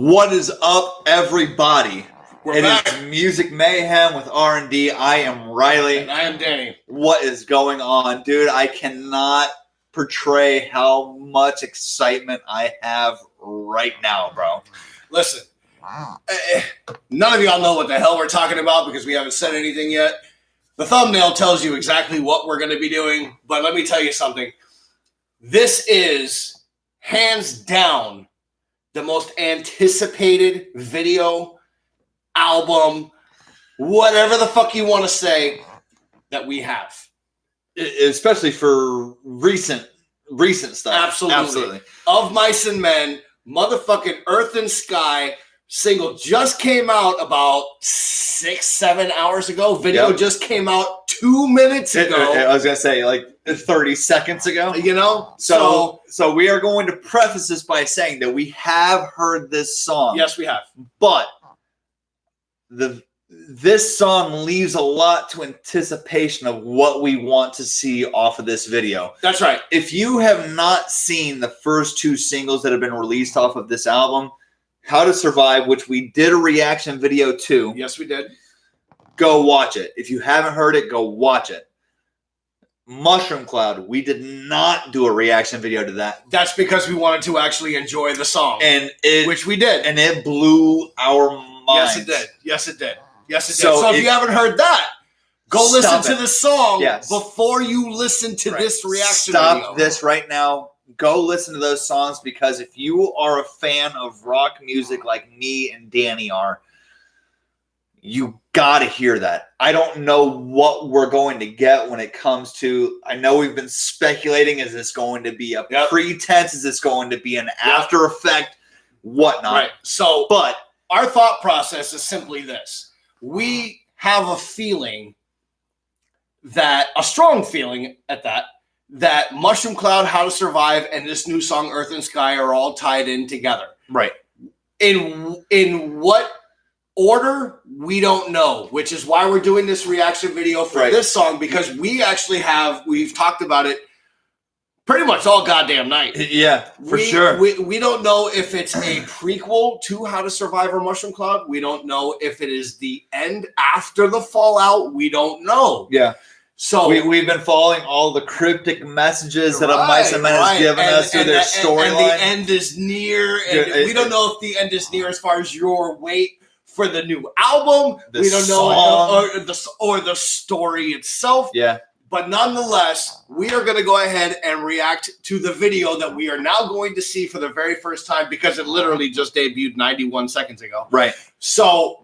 What is up, everybody? We're back. Is Music Mayhem with R&D. I am Riley. And I am Danny. What is going on? Dude, I cannot portray how much excitement I have right now, bro. Listen, none of y'all know what the hell we're talking about because we haven't said anything yet. The thumbnail tells you exactly what we're going to be doing, but let me tell you something. This is, hands down, the most anticipated video, album, whatever the fuck you want to say, that we have. Especially for recent stuff. Absolutely. Of Mice and Men, motherfucking Earth and Sky single just came out about 6-7 hours ago. Video just came out 2 minutes ago. I was going to say, like 30 seconds ago. You know? So we are going to preface this by saying that we have heard this song. Yes, we have. But this song leaves a lot to anticipation of what we want to see off of this video. That's right. If you have not seen the first two singles that have been released off of this album, How to Survive, which we did a reaction video to. Yes, we did. Go watch it. If you haven't heard it, go watch it. Mushroom Cloud, we did not do a reaction video to that. That's because we wanted to actually enjoy the song. Which we did. And it blew our minds. Yes, it did. Yes, it did. Yes, it did. So if you haven't heard that, go listen to the song before you listen to this reaction video. Stop this right now. Go listen to those songs, because if you are a fan of rock music like me and Danny are, you gotta hear that. I don't know what we're going to get when it comes to, I know we've been speculating, is this going to be a pretense? Is this going to be an after effect? Whatnot. Right. So, but our thought process is simply this. We have a feeling that, a strong feeling at that Mushroom Cloud, How to Survive, and this new song, Earth and Sky, are all tied in together. Right. In what order, we don't know, which is why we're doing this reaction video for this song, because we've talked about it pretty much all goddamn night. Yeah, for sure. We don't know if it's a prequel to How to Survive or Mushroom Cloud. We don't know if it is the end after the fallout. We don't know. Yeah. So we've been following all the cryptic messages that Mice and Men has given us through their storyline. And the end is near. And we don't know if the end is near as far as your wait for the new album. We don't know, or the story itself. Yeah. But nonetheless, we are going to go ahead and react to the video that we are now going to see for the very first time, because it literally just debuted 91 seconds ago. Right. So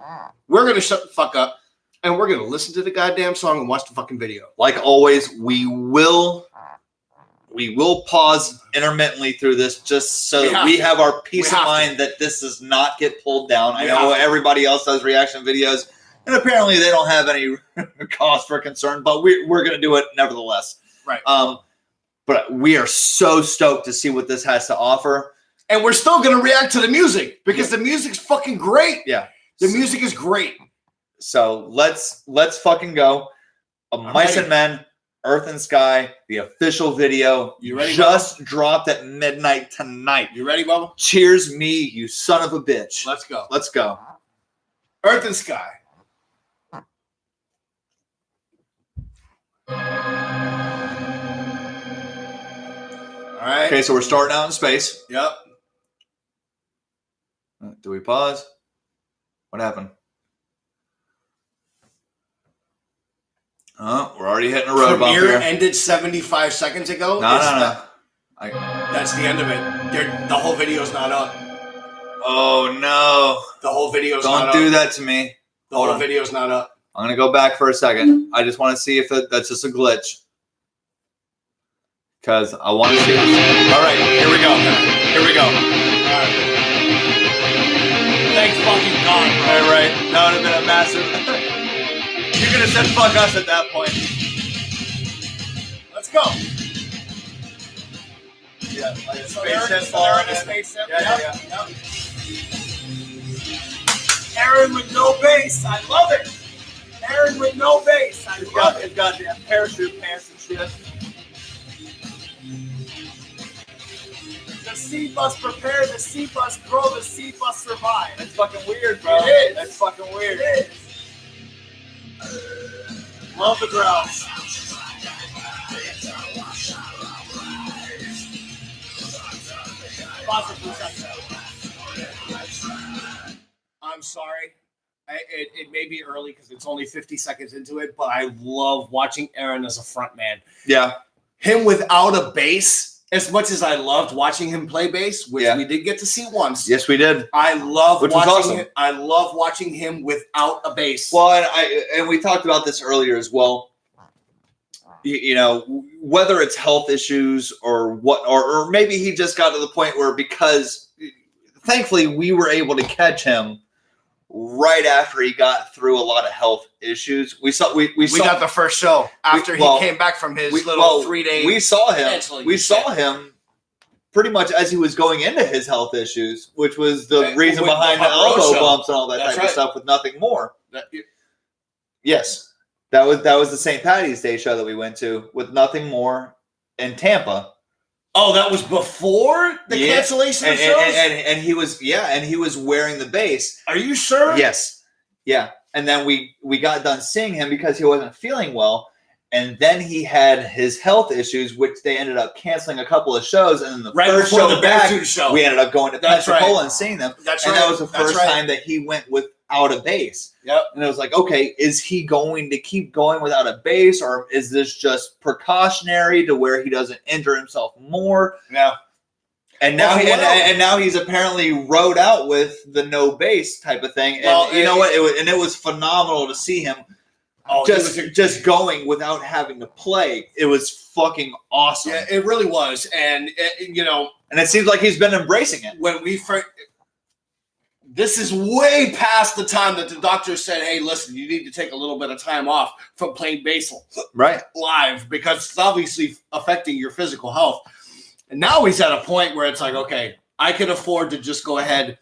we're going to shut the fuck up, and we're going to listen to the goddamn song and watch the fucking video. Like always, we will pause intermittently through this, just so that we have our peace of mind that this does not get pulled down. I know everybody else does reaction videos, and apparently they don't have any cause for concern, but we're going to do it nevertheless. Right. But we are so stoked to see what this has to offer. And we're still going to react to the music, because the music's fucking great. Yeah. The music is great. So let's fucking go. Mice and Men, Earth and Sky, the official video. You ready, just dropped at midnight tonight. You ready, Bubba? Cheers me, you son of a bitch. Let's go. Let's go. Earth and Sky. All right. Okay, so we're starting out in space. Yep. Do we pause? What happened? We're already hitting a road bump here. Premiere ended 75 seconds ago. No. That's the end of it. The whole video's not up. Oh, no. The whole video's not up. Don't do that to me. The whole video's not up. I'm going to go back for a second. I just want to see if that's just a glitch. Because I want to see this. All right, here we go. Here we go. All right. Thank fucking God, bro. All right. That would have been a massive... You could have said fuck us at that point. Let's go. Yeah, like a So space ship. they're in a space ship. Yeah. Aaron with no base. I love it. Aaron with no base. I love it. It's got the parachute pants and shit. The seed must prepare, the seed must grow, the seed must survive. That's fucking weird, bro. It is. That's fucking weird. It is. Love the grounds. I'm sorry. It may be early because it's only 50 seconds into it, but I love watching Aaron as a front man. Yeah. Him without a bass, as much as I loved watching him play bass, which we did get to see once. Yes, we did. I love which watching was awesome. him. I love watching him without a bass. Well, and we talked about this earlier as well. You know, whether it's health issues or what, or maybe he just got to the point where, because thankfully we were able to catch him right after he got through a lot of health issues. We saw the first show after he came back from his 3-day. We saw him. We saw him pretty much as he was going into his health issues, which was the reason behind the elbow bumps and all that type of stuff with Nothing More. Yes. That was the St. Patty's Day show that we went to with Nothing More in Tampa. Oh, that was before the cancellation of shows? And he was wearing the bass. Are you sure? Yes. Yeah. And then we got done seeing him because he wasn't feeling well. And then he had his health issues, which they ended up canceling a couple of shows. And then the first show back, we ended up going to Pensacola and seeing them. And that was the first time that he went without a bass. Yep. And it was like, okay, is he going to keep going without a bass, or is this just precautionary to where he doesn't injure himself more? No. And now now he's apparently rode out with the no bass type of thing. And you know what? It was phenomenal to see him just going without having to play. It was fucking awesome. Yeah, it really was. And and it seems like he's been embracing it. When we first, this is way past the time that the doctor said, hey, listen, you need to take a little bit of time off from playing bass live, because it's obviously affecting your physical health. And now he's at a point where it's like, okay, I can afford to just go ahead,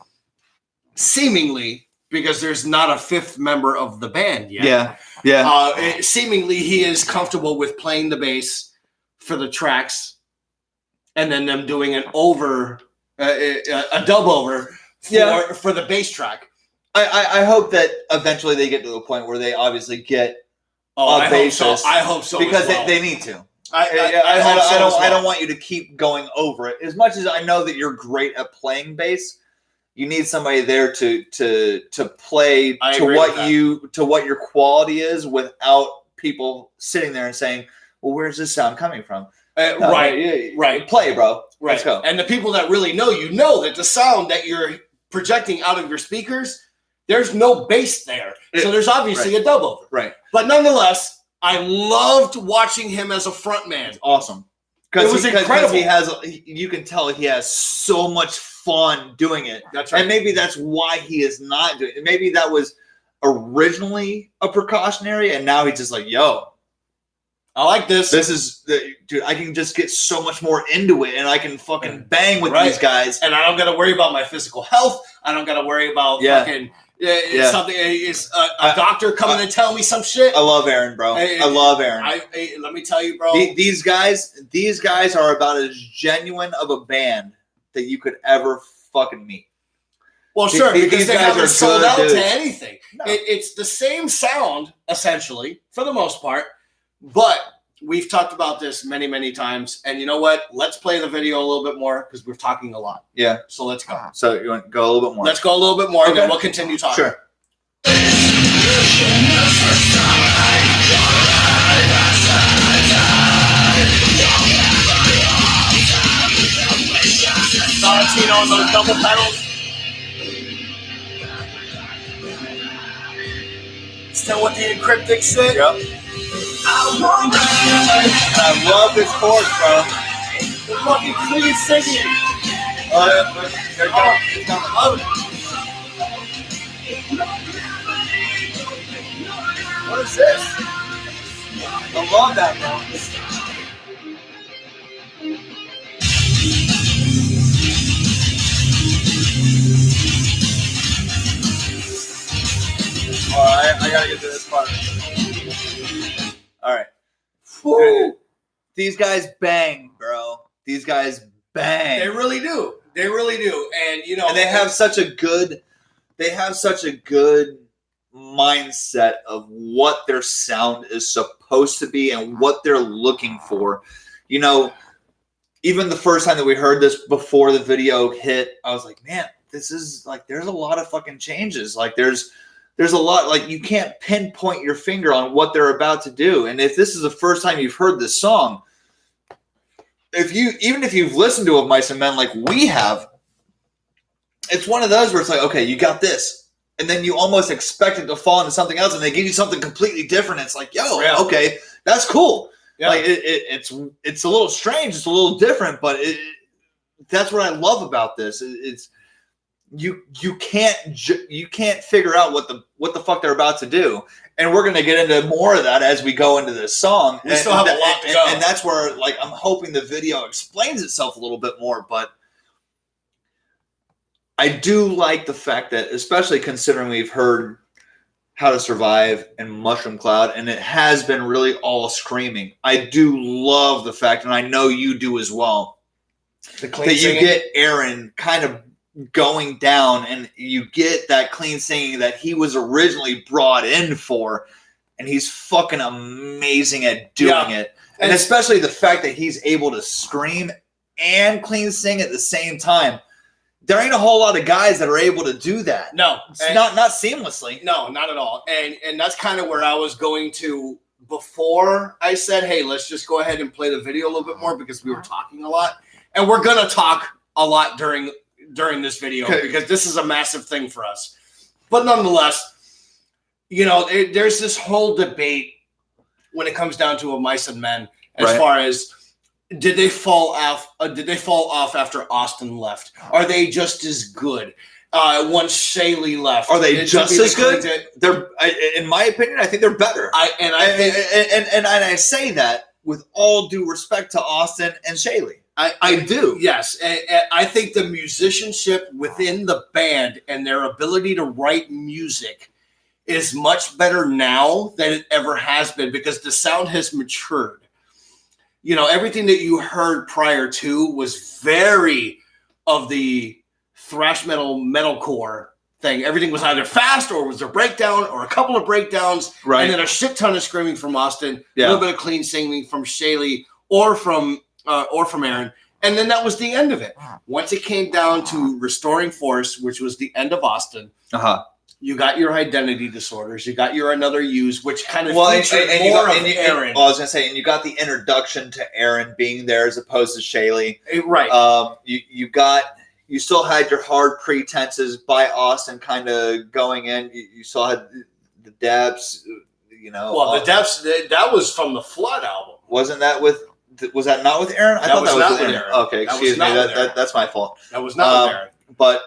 seemingly, because there's not a fifth member of the band yet. Yeah. Seemingly, he is comfortable with playing the bass for the tracks, and then them doing an a dub over for the bass track. I hope that eventually they get to the point where they obviously get a bassist. I hope so. Because they need to. I don't want you to keep going over it. As much as I know that you're great at playing bass, you need somebody there to play to what your quality is, without people sitting there and saying, well, where's this sound coming from? Right. Play, bro. Right. Let's go. And the people that really know that the sound that you're projecting out of your speakers, there's no bass there. So there's obviously a dub over. Right. But nonetheless, I loved watching him as a front man. Awesome. It was incredible. You can tell he has so much fun doing it. That's right. And maybe that's why he is not doing it. Maybe that was originally a precautionary, and now he's just like, yo, I like this. This is, dude, I can just get so much more into it, and I can fucking bang with these guys. And I don't got to worry about my physical health. I don't got to worry about fucking something. Is a doctor coming to tell me some shit. I love Aaron, bro. I love Aaron. Let me tell you, bro. These guys are about as genuine of a band that you could ever fucking meet. Well, sure, because they haven't sold out to anything. No. It's the same sound, essentially, for the most part. But we've talked about this many, many times. And you know what? Let's play the video a little bit more, because we're talking a lot. Yeah. So let's go. So you want to go a little bit more? Let's go a little bit more, and then we'll continue talking. Sure. Valentino on those double pedals. Still with the encryptic shit. Yep. I love this chorus, bro. The fucking clean singing. What is this? I love that, bro. I gotta get to this part. All right. Woo. These guys bang, bro. These guys bang. They really do. They really do. And you know, and they have such a good mindset of what their sound is supposed to be and what they're looking for. You know, even the first time that we heard this before the video hit, I was like, man, this is like, there's a lot of fucking changes. Like there's a lot, like you can't pinpoint your finger on what they're about to do. And if this is the first time you've heard this song, even if you've listened to Of Mice and Men like we have, it's one of those where it's like, okay, you got this, and then you almost expect it to fall into something else, and they give you something completely different. It's like, yo, okay, that's cool. Yeah. Like it's a little strange, it's a little different, but that's what I love about this. It's you can't figure out what the fuck they're about to do, and we're gonna get into more of that as we go into this song. We still have a lot to go, and that's where like I'm hoping the video explains itself a little bit more, but. I do like the fact that, especially considering we've heard How to Survive and Mushroom Cloud, and it has been really all screaming. I do love the fact, and I know you do as well, that you get Aaron kind of going down, and you get that clean singing that he was originally brought in for, and he's fucking amazing at doing it. And especially the fact that he's able to scream and clean sing at the same time. There ain't a whole lot of guys that are able to do that. No. It's not seamlessly. No, not at all. And that's kind of where I was going to before I said, hey, let's just go ahead and play the video a little bit more because we were talking a lot. And we're going to talk a lot during this video because this is a massive thing for us. But nonetheless, you know, there's this whole debate when it comes down to Of Mice and Men as far as did they fall off after Austin left? Are they just as good? Once Shaylee left, are they just as good? They're, in my opinion, I think they're better. I say that with all due respect to Austin and Shaylee. I do. Yes, and I think the musicianship within the band and their ability to write music is much better now than it ever has been because the sound has matured. You know, everything that you heard prior to was very of the thrash metalcore thing. Everything was either fast or was a breakdown or a couple of breakdowns, and then a shit ton of screaming from Austin, a little bit of clean singing from Shaylee or from Aaron, and then that was the end of it. Once it came down to Restoring Force, which was the end of Austin, you got your identity disorders. You got your Another Use, which kind of featured more of Aaron. Well, I was going to say, and you got the introduction to Aaron being there as opposed to Shaylee. Right. You still had your Hard Pretenses by Austin kind of going in. You still had the Depths, you know. Well, the Depths, that was from the Flood album. Was that not with Aaron? I thought that was with Aaron. Okay, excuse me. That's my fault. That was not with Aaron. But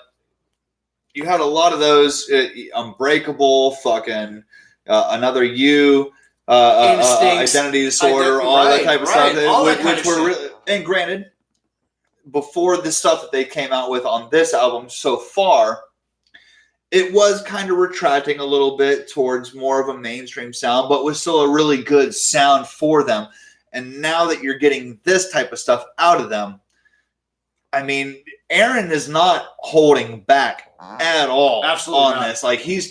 you had a lot of those Unbreakable, fucking Another You, Identity Disorder, all that type of stuff, which were really, and granted, before the stuff that they came out with on this album so far, it was kind of retracting a little bit towards more of a mainstream sound, but was still a really good sound for them. And now that you're getting this type of stuff out of them, I mean, Aaron is not holding back at all on this. Like he's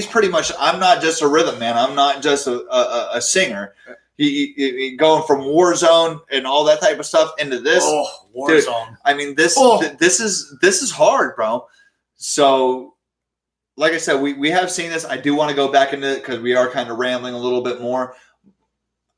pretty much, I'm not just a rhythm man. I'm not just a singer. He going from Warzone and all that type of stuff into this. Oh, Warzone. Dude, I mean, this is hard, bro. So, like I said, we have seen this. I do want to go back into it because we are kind of rambling a little bit more.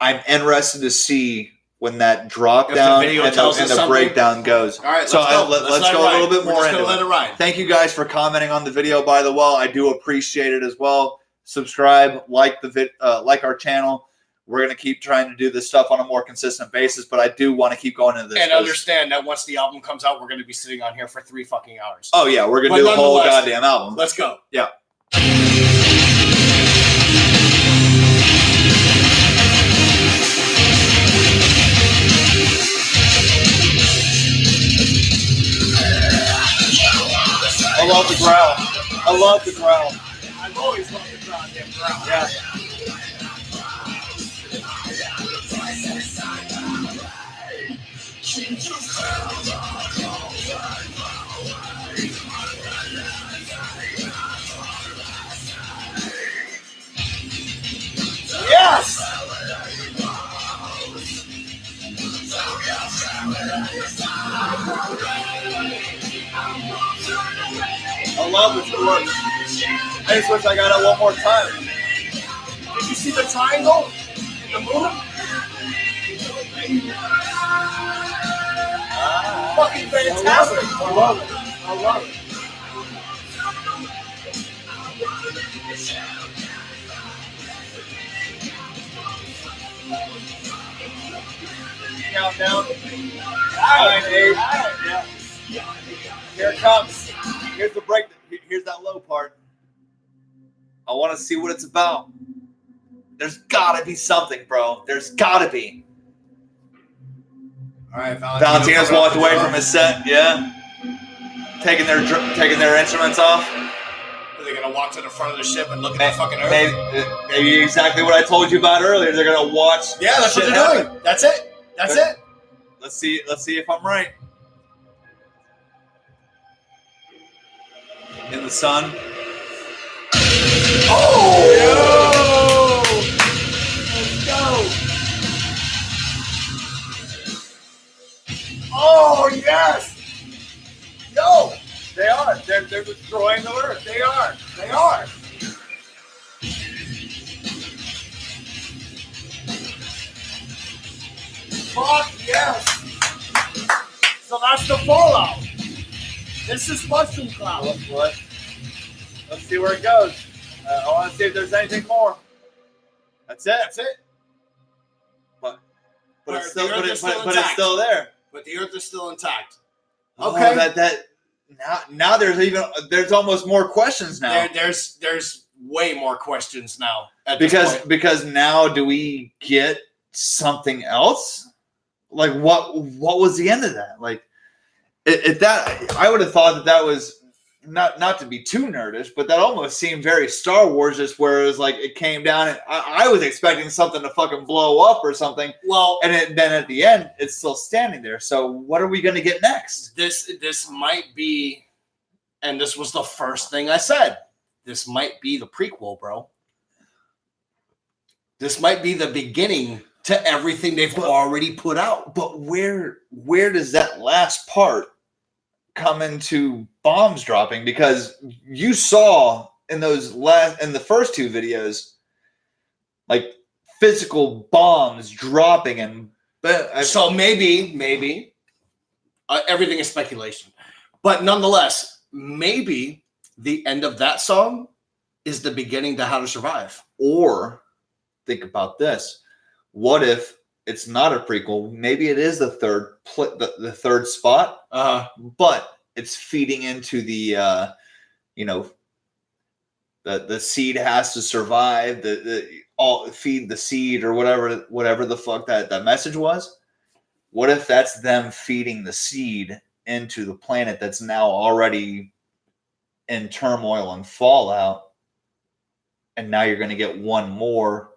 I'm interested to see when that drop down and the breakdown goes. All right, so let's go a little bit more into let it ride. Thank you guys for commenting on the video. By the way, I do appreciate it as well. Subscribe, like our channel. We're going to keep trying to do this stuff on a more consistent basis, but I do want to keep going into this. And understand that once the album comes out, we're going to be sitting on here for 3 fucking hours. Oh yeah, we're going to do the whole goddamn album. Let's go. Yeah. I love the growl. I love the growl. I've always loved the goddamn growl. Yeah. love this chorus. I just wish I got it one more time. Did you see the triangle in the movie? Fucking fantastic. I love it. I love it. Countdown. 9, 8. Yeah. Here it comes. Here's the break. Here's that low part. I want to see what it's about. There's got to be something, bro. There's got to be. All right, Valentino's walked away from his set. Yeah. Taking their instruments off. Are they gonna walk to the front of the ship and look at the fucking Earth? Maybe exactly what I told you about earlier. They're gonna watch. Yeah, that's what they're doing. That's it. That's it. Let's see if I'm right. In the sun. Oh! Yo! Let's go! Oh yes! Yo! They are. They're destroying the Earth. They are. They are. Fuck yes! So that's the fallout. This is Mushroom Cloud. Let's see where it goes. I want to see if there's anything more. That's it. That's it. But it's the Earth is still it's intact. still there. But the Earth is still intact. Okay. Now there's almost more questions now. There's way more questions now. At this point. Because now do we get something else? Like what was the end of that? Like I would have thought that was not to be too nerdish, but that almost seemed very Star Wars, just where it was like it came down and I was expecting something to fucking blow up or something. Well, and then at the end it's still standing there. So what are we going to get next? This might be, and this was the first thing I said. This might be the prequel, bro. This might be the beginning to everything they've already put out. But where does that last part come into bombs dropping? Because you saw in the first two videos, like physical bombs dropping, and so maybe everything is speculation, but nonetheless, maybe the end of that song is the beginning to How to Survive. Or think about this: what if it's not a prequel? Maybe it is the third spot, but it's feeding into the the seed has to survive. Feed the seed or whatever the fuck that message was. What if that's them feeding the seed into the planet that's now already in turmoil and fallout, and now you're going to get one more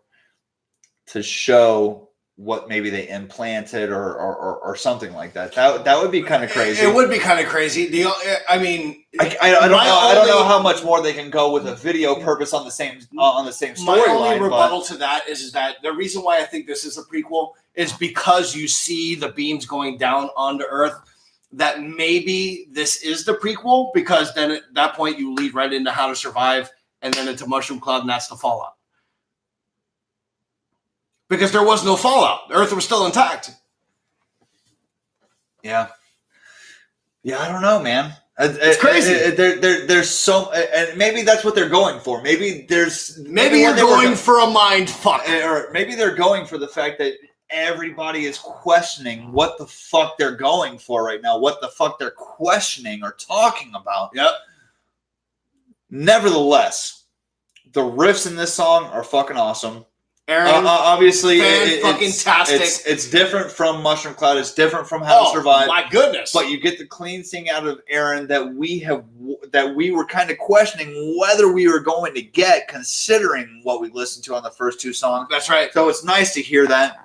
to show what maybe they implanted or something like that. That would be kind of crazy. It would be kind of crazy. I don't know how much more they can go with a video purpose on the same storyline. My only rebuttal to that is that the reason why I think this is a prequel is because you see the beams going down onto Earth. That maybe this is the prequel, because then at that point you lead right into How to Survive and then into Mushroom Cloud, and that's the fallout. Because there was no fallout. The Earth was still intact. Yeah, I don't know, man. It's crazy. There's so, and maybe that's what they're going for. Maybe you're going for a mind fuck, or maybe they're going for the fact that everybody is questioning what the fuck they're going for right now, what the fuck they're questioning or talking about. Yep. Nevertheless, the riffs in this song are fucking awesome. Aaron, obviously, it's different from Mushroom Cloud. It's different from How to Survive. My goodness! But you get the clean thing out of Aaron that we were kind of questioning whether we were going to get, considering what we listened to on the first two songs. That's right. So it's nice to hear that.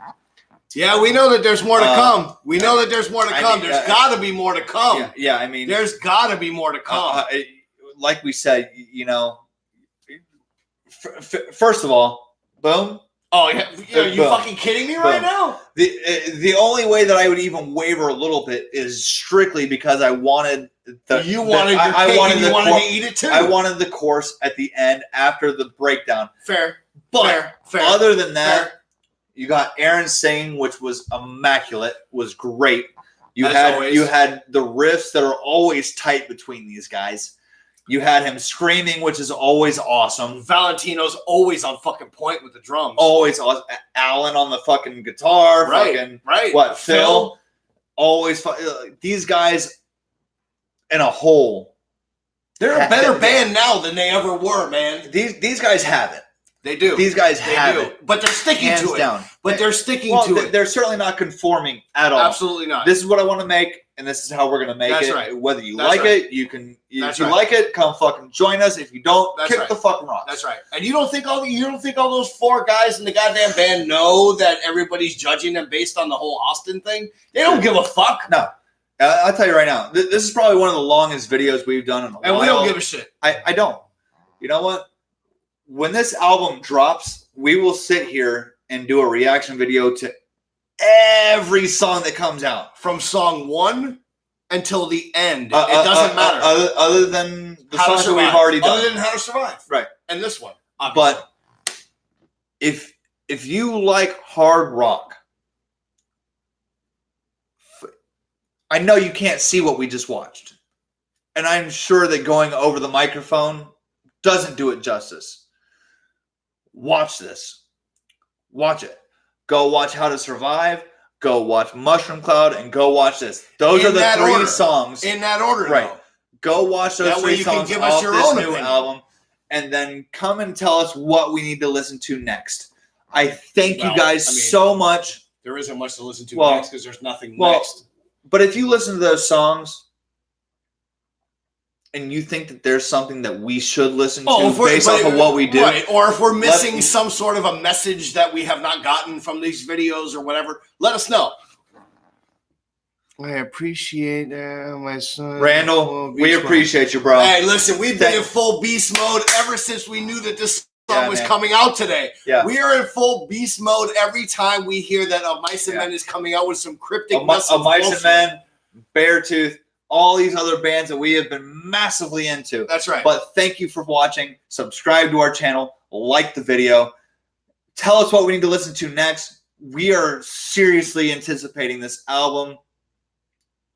Yeah, we know that there's more to come. We know that there's more to come. There's got to be more to come. Yeah, I mean, there's got to be more to come. Like we said, first of all, boom. Oh, yeah. Are you fucking kidding me right now? The only way that I would even waver a little bit is strictly because I wanted you wanted to eat it too. I wanted the chorus at the end after the breakdown. Fair. But fair. Other than that, you got Aaron singing, which was immaculate, was great. You had the riffs that are always tight between these guys. You had him screaming, which is always awesome. Valentino's always on fucking point with the drums. Always awesome. Alan on the fucking guitar. Right. What, Phil? Always. These guys in a whole. They're a better band now than they ever were, man. These guys have it. They do. These guys have it. But they're sticking Hands to it. down. But they're sticking to it. They're certainly not conforming at all. Absolutely not. This is what I want to make, and this is how we're going to make it. That's right. Whether you like it, you can. If you like it, come fucking join us. If you don't, kick the fucking rocks. That's right. And you don't think all those 4 guys in the goddamn band know that everybody's judging them based on the whole Austin thing? They don't give a fuck. No. I'll tell you right now. This is probably one of the longest videos we've done in a while. And we don't give a shit. I don't. You know what? When this album drops, we will sit here and do a reaction video to every song that comes out. From song 1 until the end. It doesn't matter. Other than the songs that we've already done. Other than How to Survive. Right. And this one. Obviously. But if you like hard rock, I know you can't see what we just watched. And I'm sure that going over the microphone doesn't do it justice. Watch this. Watch it. Go watch How to Survive. Go watch Mushroom Cloud, and go watch this. Those are the 3 songs. In that order, right? though. Go watch those 3 songs give off us your this own new opinion. album, and then come and tell us what we need to listen to next. I thank you guys so much. There isn't much to listen to next because there's nothing next. But if you listen to those songs, and you think that there's something that we should listen to based off of what we do. Right. Or if we're missing some sort of a message that we have not gotten from these videos or whatever, let us know. I appreciate my son. Randall, we appreciate you, bro. Hey, listen, we've been in full beast mode ever since we knew that this song was coming out today. Yeah. We are in full beast mode every time we hear that a Mice and Men is coming out with some cryptic message. A Mice and Men, Beartooth, all these other bands that we have been massively into. That's right. But thank you for watching. Subscribe to our channel. Like the video. Tell us what we need to listen to next. We are seriously anticipating this album,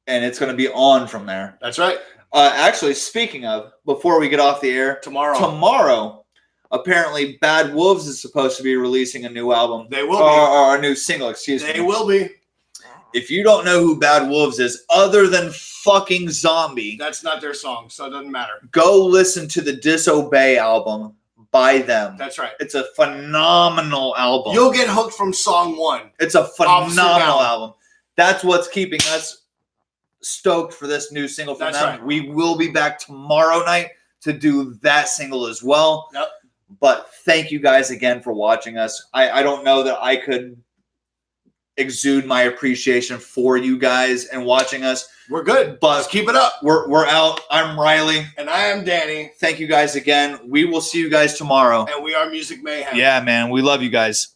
and it's going to be on from there. That's right. Actually, speaking of, before we get off the air, tomorrow, apparently Bad Wolves is supposed to be releasing a new album. They will be. Or a new single, excuse me. They will be. If you don't know who Bad Wolves is, other than fucking Zombie, that's not their song, so it doesn't matter. Go listen to the Disobey album by them. That's right. It's a phenomenal album. You'll get hooked from song 1. It's a phenomenal album. That's what's keeping us stoked for this new single from them. Right. We will be back tomorrow night to do that single as well. Yep. But thank you guys again for watching us. I don't know that I could exude my appreciation for you guys and watching us. We're good. But just keep it up. We're out. I'm Riley. And I am Danny. Thank you guys again. We will see you guys tomorrow. And we are Music Mayhem. Yeah, man. We love you guys.